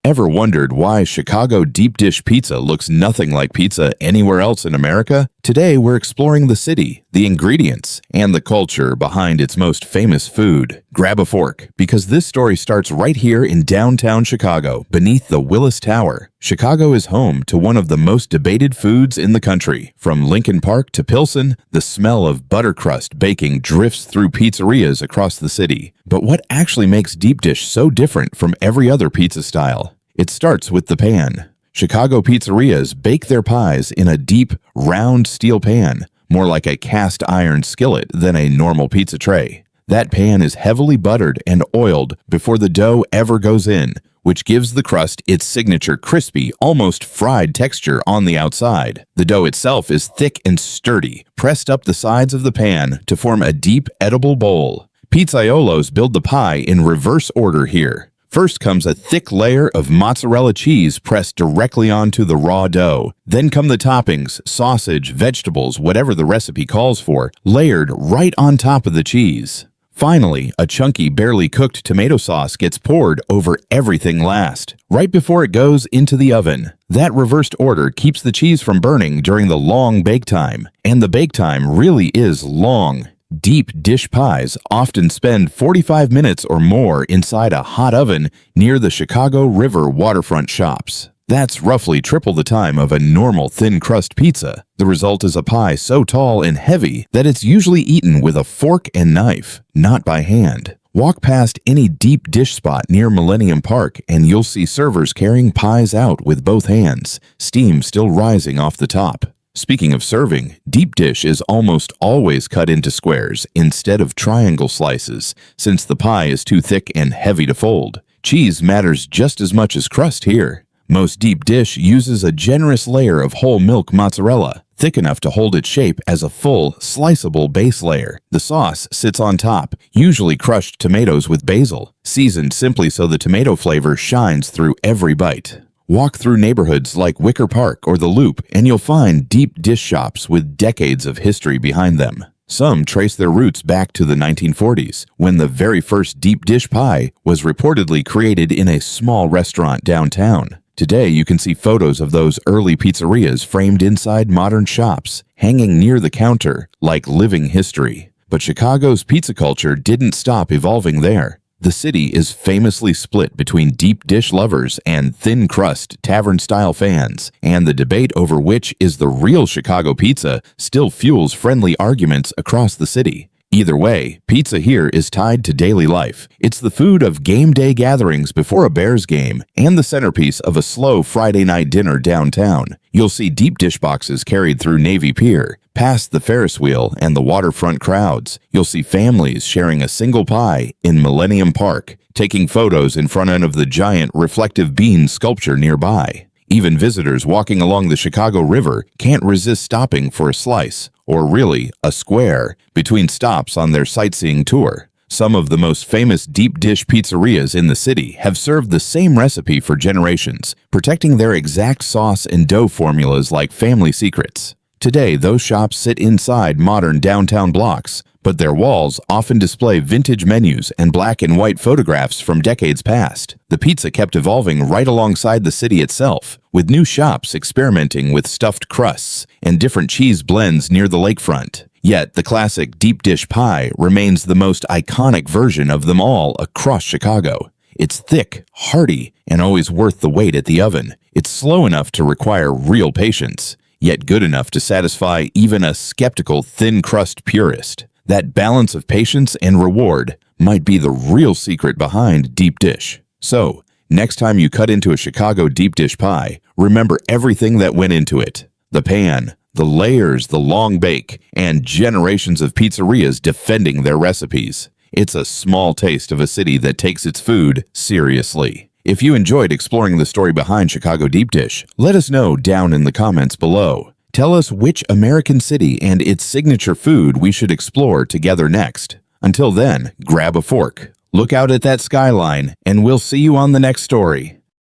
Ever wondered why Chicago deep dish pizza looks nothing like pizza anywhere else in America? Today we're exploring the city, the ingredients, and the culture behind its most famous food. Grab a fork, because this story starts right here in downtown Chicago, beneath the Willis Tower. Chicago is home to one of the most debated foods in the country. From Lincoln Park to Pilsen, the smell of butter crust baking drifts through pizzerias across the city. But what actually makes deep dish so different from every other pizza style? It starts with the pan. Chicago pizzerias bake their pies in a deep, round steel pan, more like a cast iron skillet than a normal pizza tray. That pan is heavily buttered and oiled before the dough ever goes in, which gives the crust its signature crispy, almost fried texture on the outside. The dough itself is thick and sturdy, pressed up the sides of the pan to form a deep, edible bowl. Pizzaiolos build the pie in reverse order here. First comes a thick layer of mozzarella cheese pressed directly onto the raw dough. Then come the toppings, sausage, vegetables, whatever the recipe calls for, layered right on top of the cheese. Finally, a chunky, barely cooked tomato sauce gets poured over everything last, right before it goes into the oven. That reversed order keeps the cheese from burning during the long bake time. And the bake time really is long. Deep dish pies often spend 45 minutes or more inside a hot oven near the Chicago River waterfront shops. That's roughly triple the time of a normal thin crust pizza. The result is a pie so tall and heavy that it's usually eaten with a fork and knife, not by hand. Walk past any deep dish spot near Millennium Park and you'll see servers carrying pies out with both hands, steam still rising off the top. Speaking of serving, deep dish is almost always cut into squares instead of triangle slices, since the pie is too thick and heavy to fold. Cheese matters just as much as crust here. Most deep dish uses a generous layer of whole milk mozzarella, thick enough to hold its shape as a full, sliceable base layer. The sauce sits on top, usually crushed tomatoes with basil, seasoned simply so the tomato flavor shines through every bite. Walk through neighborhoods like Wicker Park or the Loop, and you'll find deep dish shops with decades of history behind them. Some trace their roots back to the 1940s, when the very first deep dish pie was reportedly created in a small restaurant downtown. Today, you can see photos of those early pizzerias framed inside modern shops, hanging near the counter like living history. But Chicago's pizza culture didn't stop evolving there. The city is famously split between deep dish lovers and thin crust tavern-style fans, and the debate over which is the real Chicago pizza still fuels friendly arguments across the city. Either way, pizza here is tied to daily life. It's the food of game day gatherings before a Bears game and the centerpiece of a slow Friday night dinner downtown. You'll see deep dish boxes carried through Navy Pier, past the Ferris wheel and the waterfront crowds. You'll see families sharing a single pie in Millennium Park, taking photos in front of the giant reflective bean sculpture nearby. Even visitors walking along the Chicago River can't resist stopping for a slice, or really, a square, between stops on their sightseeing tour. Some of the most famous deep dish pizzerias in the city have served the same recipe for generations, protecting their exact sauce and dough formulas like family secrets. Today, those shops sit inside modern downtown blocks, but their walls often display vintage menus and black and white photographs from decades past. The pizza kept evolving right alongside the city itself, with new shops experimenting with stuffed crusts and different cheese blends near the lakefront. Yet, the classic deep dish pie remains the most iconic version of them all across Chicago. It's thick, hearty, and always worth the wait at the oven. It's slow enough to require real patience, yet good enough to satisfy even a skeptical thin crust purist. That balance of patience and reward might be the real secret behind deep dish. So, next time you cut into a Chicago deep dish pie, remember everything that went into it. The pan, the layers, the long bake, and generations of pizzerias defending their recipes. It's a small taste of a city that takes its food seriously. If you enjoyed exploring the story behind Chicago deep dish, let us know down in the comments below. Tell us which American city and its signature food we should explore together next. Until then, grab a fork, look out at that skyline, and we'll see you on the next story.